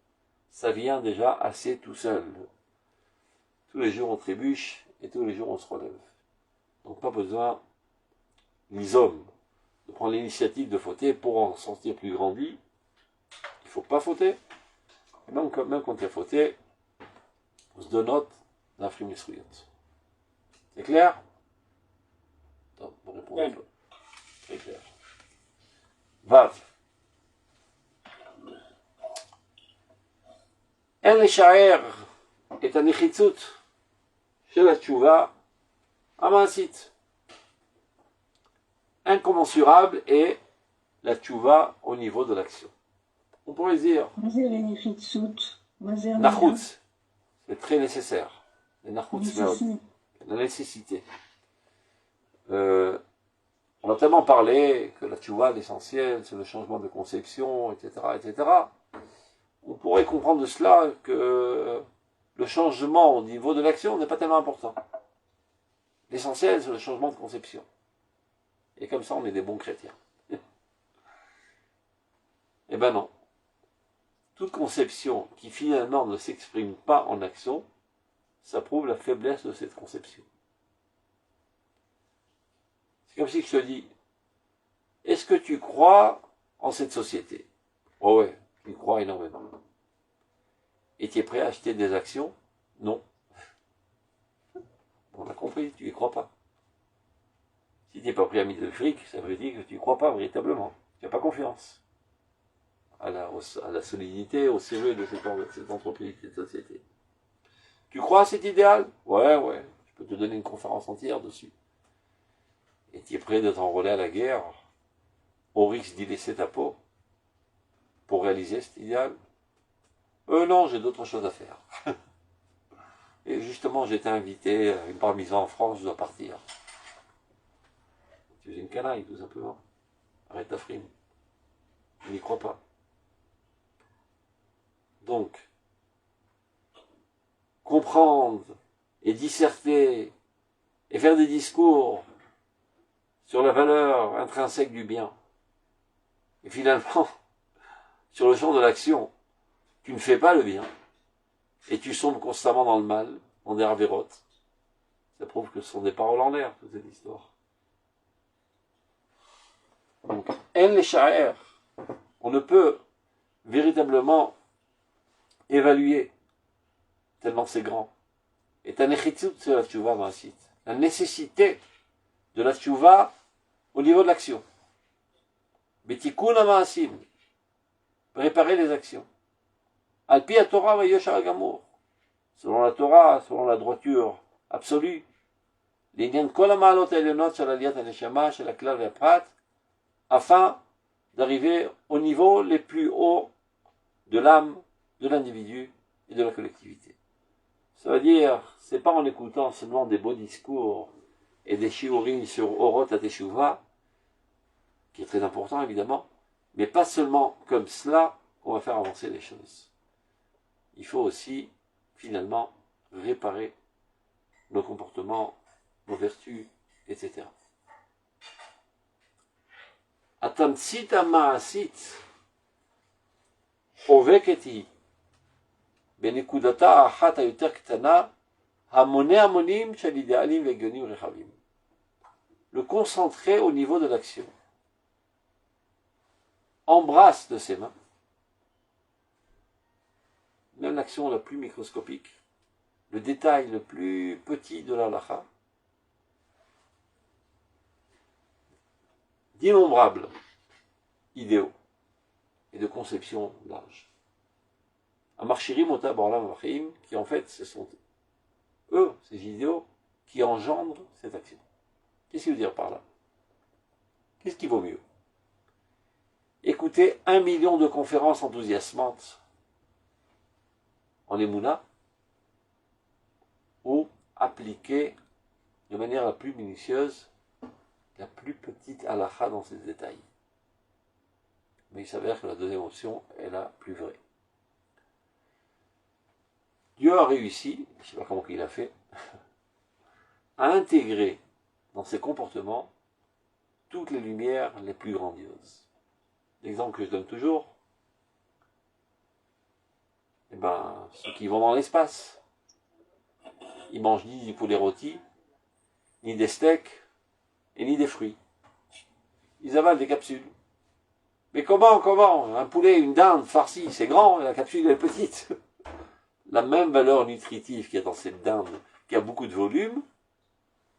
Speaker 1: ça vient déjà assez tout seul. Tous les jours on trébuche, et tous les jours on se relève. Donc pas besoin, les hommes, de prendre l'initiative de fauter pour en sentir plus grandi. Il ne faut pas fauter. Et même quand tu as fauté, on se donne note d'un frime esruyot. C'est clair? Attends, on répond un peu. Très clair. Vav. En לשער את הנחיצות של התשובה המעשית. Incommensurable est la tchouva au niveau de l'action. On pourrait dire nachutz, c'est très nécessaire. Les nachutz, la nécessité. On a tellement parlé que la tchouva, l'essentiel, c'est le changement de conception, etc., etc. On pourrait comprendre de cela que le changement au niveau de l'action n'est pas tellement important. L'essentiel, c'est le changement de conception. Et comme ça, on est des bons chrétiens. Eh ben non. Toute conception qui finalement ne s'exprime pas en action, ça prouve la faiblesse de cette conception. C'est comme si je te dis, est-ce que tu crois en cette société? Oh ouais, tu crois énormément. Et tu es prêt à acheter des actions? Non. On a compris, tu y crois pas. Si tu n'es pas prêt à mettre le fric, ça veut dire que tu n'y crois pas véritablement. Tu n'as pas confiance à la solidité, au sérieux de cette entreprise, de cette société. Tu crois à cet idéal? Ouais, je peux te donner une conférence entière dessus. Et tu es prêt de t'enrôler à la guerre, au risque d'y laisser ta peau, pour réaliser cet idéal? Non, j'ai d'autres choses à faire. Et justement, j'étais invité à une bar mitzvah en France, je dois partir. Tu es une canaille, tout simplement. Arrête ta frime. Je n'y crois pas. Donc, comprendre et disserter et faire des discours sur la valeur intrinsèque du bien, et finalement, sur le champ de l'action, tu ne fais pas le bien, et tu sombres constamment dans le mal, dans des ravérotes. Ça prouve que ce sont des paroles en l'air, toute cette histoire. Donc, en les sha'er, on ne peut véritablement évaluer, tellement c'est grand. Et ta nechitut, c'est la tchouva ma'asit. La nécessité de la tchouva au niveau de l'action. Betikun ma'asim. Préparer les actions. Alpi à Torah va yoshar gamour. Selon la Torah, selon la droiture absolue. L'inyan kol ha'ma'alot ha'elionot shel aliyat ha'neshama shel haklal ve'aprat, afin d'arriver au niveau les plus hauts de l'âme, de l'individu et de la collectivité. Ça veut dire, c'est pas en écoutant seulement des beaux discours et des shiurim sur Orot HaTeshuvah, qui est très important évidemment, mais pas seulement comme cela qu'on va faire avancer les choses. Il faut aussi, finalement, réparer nos comportements, nos vertus, etc. התמצית המעשית עובקת היא בנקודתה האחת היותר קטנה המונים של אידיאלים והגיונים רחבים. Le concentrer au niveau de l'action. Embrasse de ses mains, même l'action la plus microscopique, le détail le plus petit de l'halakha, d'innombrables idéaux et de conception large. Amarchirim ota borlam vachim, qui en fait, ce sont eux, ces idéaux, qui engendrent cette action. Qu'est-ce qu'il veut dire par là? Qu'est-ce qui vaut mieux? Écouter 1 million de conférences enthousiasmantes en émouna, ou appliquer de manière la plus minutieuse la plus petite halakha dans ses détails. Mais il s'avère que la deuxième option est la plus vraie. Dieu a réussi, je ne sais pas comment il a fait, à intégrer dans ses comportements toutes les lumières les plus grandioses. L'exemple que je donne toujours, ceux qui vont dans l'espace, ils mangent ni du poulet rôti, ni des steaks, et ni des fruits. Ils avalent des capsules. Mais comment? Un poulet, une dinde farcie, c'est grand, et la capsule est petite. La même valeur nutritive qu'il y a dans cette dinde, qui a beaucoup de volume,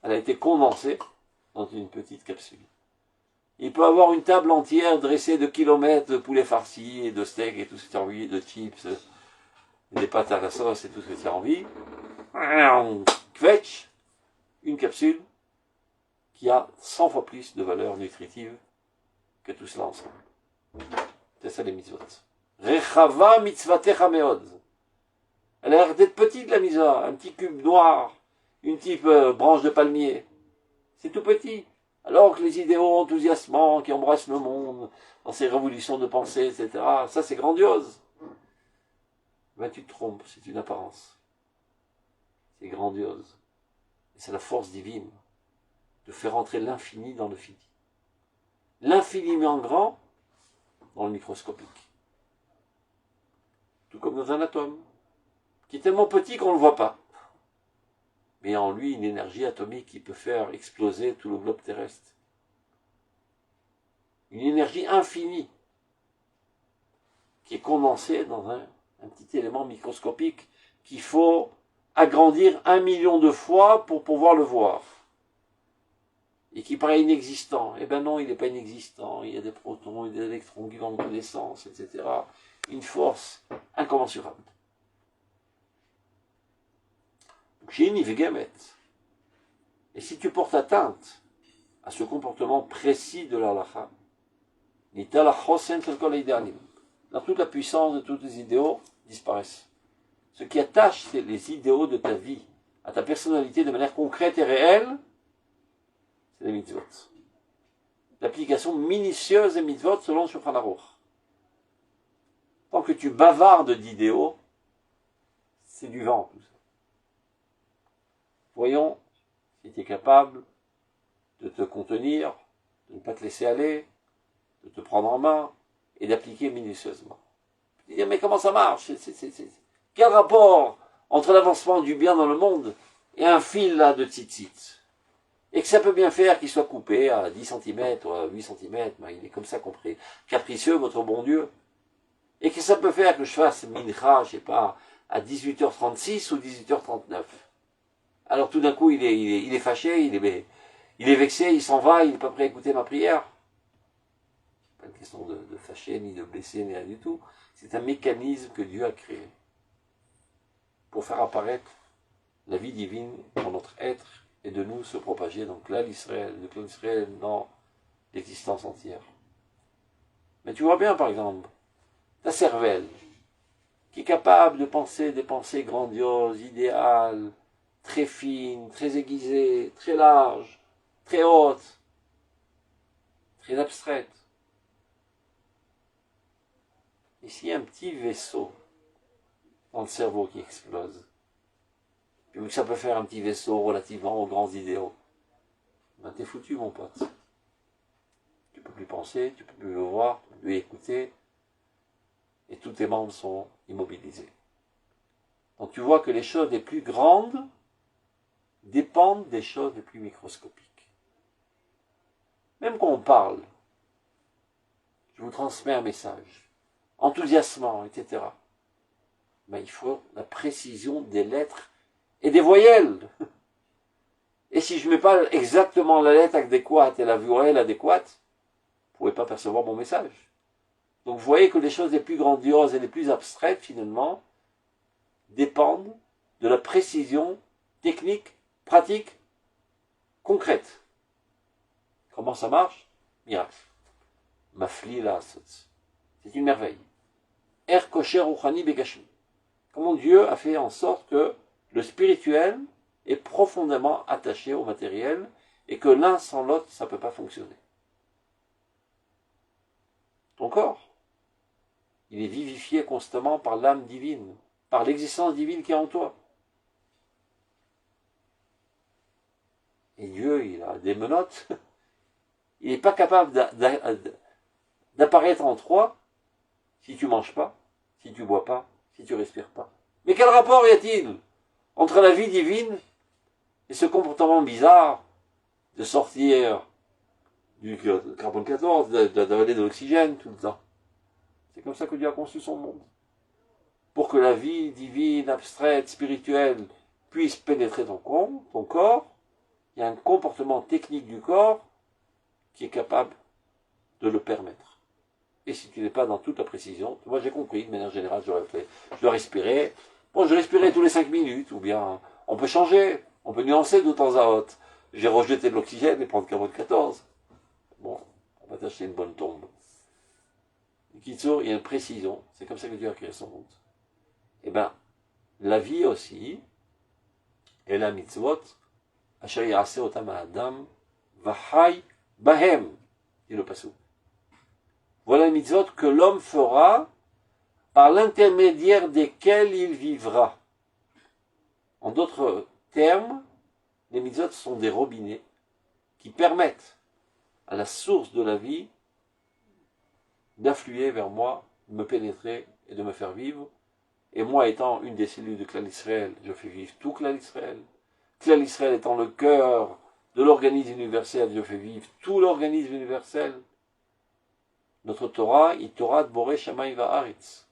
Speaker 1: elle a été condensée dans une petite capsule. Il peut avoir une table entière dressée de kilomètres de poulet farci et de steaks et tout ce que tu as envie, de chips, des pâtes à la sauce et tout ce que tu as envie. Kvetch, une capsule qui a 100 fois plus de valeur nutritive que tout cela ensemble. C'est ça les mitzvot. Rechava mitzvatecha meod. Elle a l'air d'être petite la mitzvah, un petit cube noir, une petite branche de palmier. C'est tout petit. Alors que les idéaux enthousiasmants qui embrassent le monde dans ces révolutions de pensée, etc., ça c'est grandiose. Ben tu te trompes, c'est une apparence. C'est grandiose. Et c'est la force divine de faire entrer l'infini dans le fini. L'infiniment grand dans le microscopique. Tout comme dans un atome, qui est tellement petit qu'on ne le voit pas. Mais en lui, une énergie atomique qui peut faire exploser tout le globe terrestre. Une énergie infinie qui est condensée dans un petit élément microscopique qu'il faut agrandir 1 million de fois pour pouvoir le voir. Et qui paraît inexistant. Eh ben non, il n'est pas inexistant. Il y a des protons et des électrons qui vont dans tous les sens, etc. Une force incommensurable. Et si tu portes atteinte à ce comportement précis de l'halakha, dans toute la puissance de tous les idéaux disparaissent. Ce qui attache les idéaux de ta vie à ta personnalité de manière concrète et réelle, c'est les mitzvot. L'application minutieuse des mitzvot selon Shulchan Aruch. Tant que tu bavardes d'idéaux, c'est du vent tout ça. Voyons si tu es capable de te contenir, de ne pas te laisser aller, de te prendre en main et d'appliquer minutieusement. Tu dis, mais comment ça marche? Quel rapport entre l'avancement du bien dans le monde et un fil là de tzitzit? Et que ça peut bien faire qu'il soit coupé à 10 cm ou à 8 cm, ben il est comme ça compris, capricieux, votre bon Dieu. Et que ça peut faire que je fasse mincha, je sais pas, à 18h36 ou 18h39. Alors tout d'un coup, il est fâché, il est vexé, il s'en va, il n'est pas prêt à écouter ma prière. Pas une question de fâcher, ni de blesser, ni rien du tout. C'est un mécanisme que Dieu a créé pour faire apparaître la vie divine dans notre être et de nous se propager, donc là, l'Israël, le clan d'Israël dans l'existence entière. Mais tu vois bien, par exemple, ta cervelle, qui est capable de penser des pensées grandioses, idéales, très fines, très aiguisées, très larges, très hautes, très abstraites. Et s'il y a un petit vaisseau dans le cerveau qui explose, puis vu que ça peut faire un petit vaisseau relativement aux grands idéaux, ben t'es foutu mon pote. Tu peux plus penser, tu peux plus le voir, tu peux plus écouter, et tous tes membres sont immobilisés. Donc tu vois que les choses les plus grandes dépendent des choses les plus microscopiques. Même quand on parle, je vous transmets un message, enthousiasmant, etc. Ben, il faut la précision des lettres et des voyelles. Et si je ne mets pas exactement la lettre adéquate et la voyelle adéquate, vous ne pouvez pas percevoir mon message. Donc vous voyez que les choses les plus grandioses et les plus abstraites, finalement, dépendent de la précision technique, pratique, concrète. Comment ça marche? Miracle. Mafli la asotz. C'est une merveille. Er kosher ruchani begashmi. Comment Dieu a fait en sorte que le spirituel est profondément attaché au matériel et que l'un sans l'autre, ça ne peut pas fonctionner. Ton corps, il est vivifié constamment par l'âme divine, par l'existence divine qui est en toi. Et Dieu, il a des menottes. Il n'est pas capable d'apparaître en toi si tu ne manges pas, si tu ne bois pas, si tu ne respires pas. Mais quel rapport y a-t-il entre la vie divine et ce comportement bizarre de sortir du carbone 14, d'avaler de l'oxygène tout le temps? C'est comme ça que Dieu a conçu son monde. Pour que la vie divine, abstraite, spirituelle puisse pénétrer ton corps, il y a un comportement technique du corps qui est capable de le permettre. Et si tu n'es pas dans toute la précision, moi j'ai compris, de manière générale, je dois respirer. Bon, je respirais tous les 5 minutes, ou bien on peut changer, on peut nuancer de temps à autre. J'ai rejeté de l'oxygène et prendre carbone 14. Bon, on va tâcher une bonne tombe. Kitsour, il y a une précision, c'est comme ça que Dieu a créé son monde. Eh bien, la vie aussi, et la mitzvot, asher ya'aseh otam ha'adam vahai bahem, dit le pasuk. Voilà les mitzvot que l'homme fera par l'intermédiaire desquels il vivra. En d'autres termes, les mitzvot sont des robinets qui permettent à la source de la vie d'affluer vers moi, de me pénétrer et de me faire vivre. Et moi étant une des cellules de Klal Israël, je fais vivre tout Klal Israël. Klal Israël étant le cœur de l'organisme universel, je fais vivre tout l'organisme universel. Notre Torah, est Torah de Boré Shamayim Va'aretz.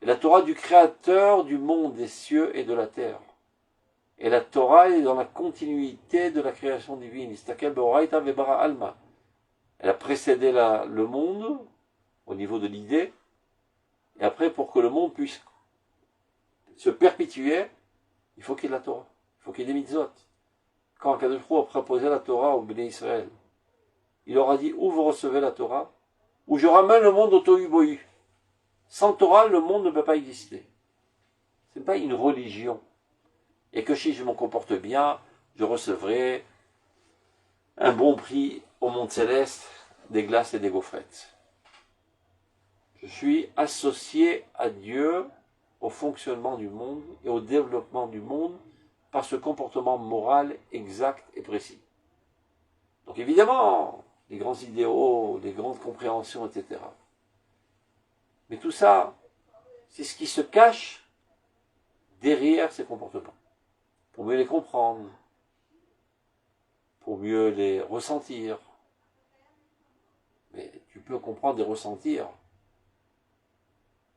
Speaker 1: Et la Torah du Créateur du monde, des cieux et de la terre. Et la Torah est dans la continuité de la création divine. Istakel Beoraita Vebara Alma. Elle a précédé le monde, au niveau de l'idée, et après, pour que le monde puisse se perpétuer, il faut qu'il y ait la Torah. Il faut qu'il y ait des mitzvot. Quand Akadosh Baruch Hu a proposé la Torah au Béné Israël, il leur a dit, où vous recevez la Torah, où je ramène le monde au tohu bohu. Sans Torah, le monde ne peut pas exister. Ce n'est pas une religion. Et que si je me comporte bien, je recevrai un bon prix au monde céleste, des glaces et des gaufrettes. Je suis associé à Dieu au fonctionnement du monde et au développement du monde par ce comportement moral exact et précis. Donc évidemment, les grands idéaux, les grandes compréhensions, etc. Mais tout ça, c'est ce qui se cache derrière ces comportements. Pour mieux les comprendre, pour mieux les ressentir. Mais tu peux comprendre et ressentir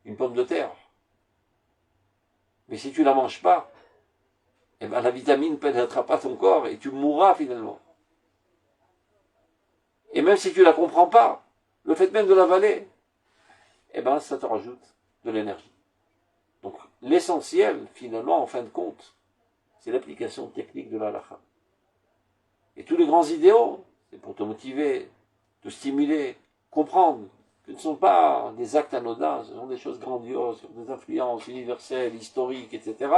Speaker 1: une pomme de terre. Mais si tu ne la manges pas, eh ben la vitamine ne pénétrera pas ton corps et tu mourras finalement. Et même si tu ne la comprends pas, le fait même de l'avaler, eh ben ça te rajoute de l'énergie. Donc l'essentiel, finalement, en fin de compte, c'est l'application technique de la halakha. Et tous les grands idéaux, c'est pour te motiver, te stimuler, comprendre que ce ne sont pas des actes anodins, ce sont des choses grandioses, des influences universelles, historiques, etc.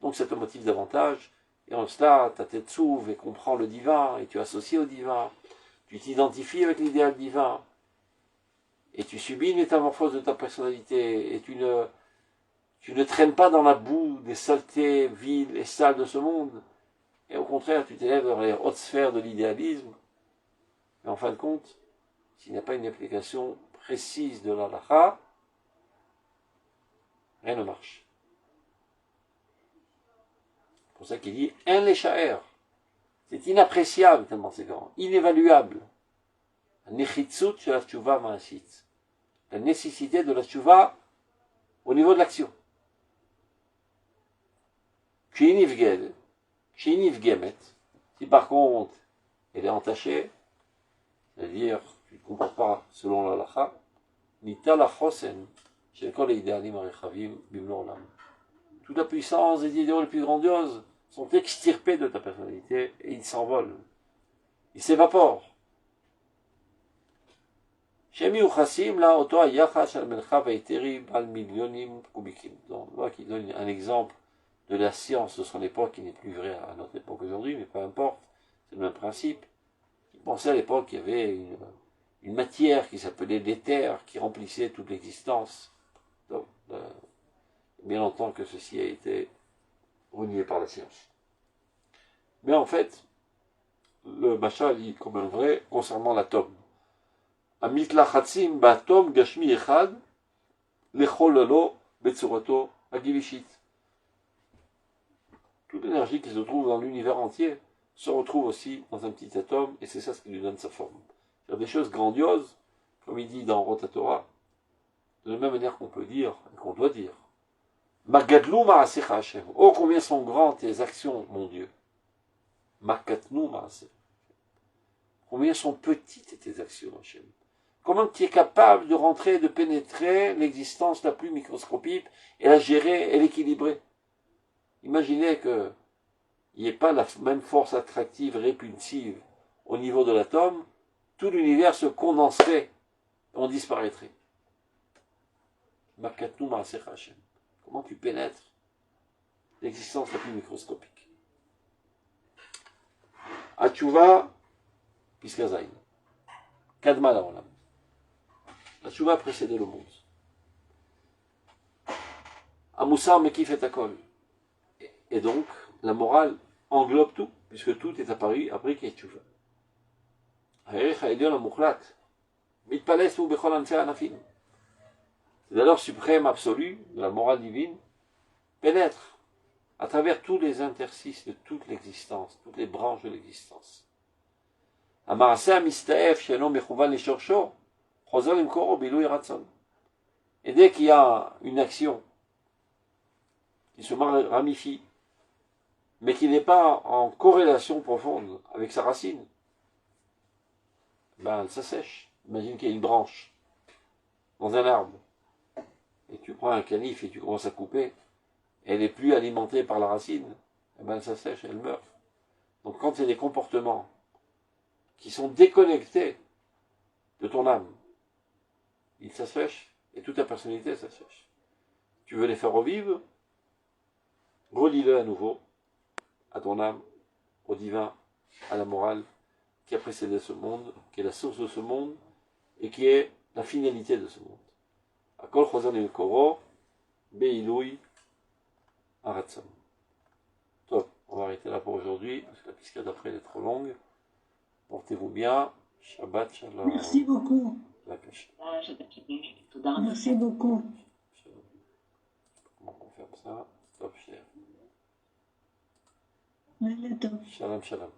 Speaker 1: Donc ça te motive davantage. Et en cela, ta tête s'ouvre et comprend le divin, et tu associes au divin. Tu t'identifies avec l'idéal divin. Et tu subis une métamorphose de ta personnalité. Et tu ne traînes pas dans la boue des saletés viles et sales de ce monde. Et au contraire, tu t'élèves vers les hautes sphères de l'idéalisme. Mais en fin de compte, s'il n'y a pas une application précise de l'halakha, rien ne marche. C'est pour ça qu'il dit « un léchaer ». C'est inappréciable tellement c'est grand, inévaluable. La nechitsut de la tshuva ma'asit. La nécessité de la tshuva au niveau de l'action. Kshinivged, kshinivgemet. Si par contre, elle est entachée, c'est-à-dire, tu ne comprends pas selon la halakha, nita la chosen, chez kol idealim arechavim bimlo olam. Toute la puissance des idéaux les plus grandioses sont extirpés de ta personnalité et ils s'envolent. Ils s'évaporent. Shemi uchassim la oto ayachash al melcha veiteri al millionim kubikim. Donc, voilà qui donne un exemple de la science de son époque qui n'est plus vrai à notre époque aujourd'hui, mais peu importe, c'est le même principe. Il pensait à l'époque qu'il y avait une matière qui s'appelait l'éther, qui remplissait toute l'existence. Donc, bien longtemps que ceci a été renié par la science. Mais en fait, le Machal dit comme un vrai concernant l'atome. Amitlachatzim ba'atom gashmi echad lecholalo betsurato agivishit. Toute l'énergie qui se trouve dans l'univers entier se retrouve aussi dans un petit atome, et c'est ça ce qui lui donne sa forme. C'est des choses grandioses, comme il dit dans Rotatora, de la même manière qu'on peut dire, et qu'on doit dire, Magadlou ma'asecha Hashem. Oh, combien sont grandes tes actions, mon Dieu. Makatnou ma'asecha. Combien sont petites tes actions, Hashem. Comment tu es capable de rentrer, de pénétrer l'existence la plus microscopique et la gérer et l'équilibrer. Imaginez qu'il n'y ait pas la même force attractive, répulsive au niveau de l'atome, tout l'univers se condenserait et on disparaîtrait. Makatnou ma'asecha Hashem. Comment tu pénètres l'existence la plus microscopique. Atchouva, Piska Zayin. Kadma la olam. La tchouva a précédé le monde. Amoussar mekif et akol. Et donc, la morale englobe tout, puisque tout est apparu après qu'il y ait tchouva. Ha'erech ha'elyon ha'mukhlat. Mitpales ou bechol anfei anafim. C'est l'heure suprême absolue de la morale divine pénètre à travers tous les interstices de toute l'existence, toutes les branches de l'existence. Amaraseh mistaef she'eno mechouvan leshorsho, chozor limkoro bilui ratzon. Et dès qu'il y a une action qui se ramifie, mais qui n'est pas en corrélation profonde avec sa racine, ben elle s'assèche. Imagine qu'il y a une branche dans un arbre, et tu prends un canif et tu commences à couper, elle n'est plus alimentée par la racine, et ben elle s'assèche, elle meurt. Donc quand il y a des comportements qui sont déconnectés de ton âme, ils s'assèchent, et toute ta personnalité s'assèche. Tu veux les faire revivre, relie-le à nouveau, à ton âme, au divin, à la morale, qui a précédé ce monde, qui est la source de ce monde, et qui est la finalité de ce monde. Akol chozon limkoro, beilui aratzon. Top, on va arrêter là pour aujourd'hui, parce que la piscade d'après elle est trop longue. Portez-vous bien, Shabbat Shalom.
Speaker 4: Merci beaucoup.
Speaker 1: La pêche.
Speaker 4: Merci beaucoup.
Speaker 1: Comment on fait ça? Top, cher.
Speaker 4: Laila tov.
Speaker 1: Shalom, shalom.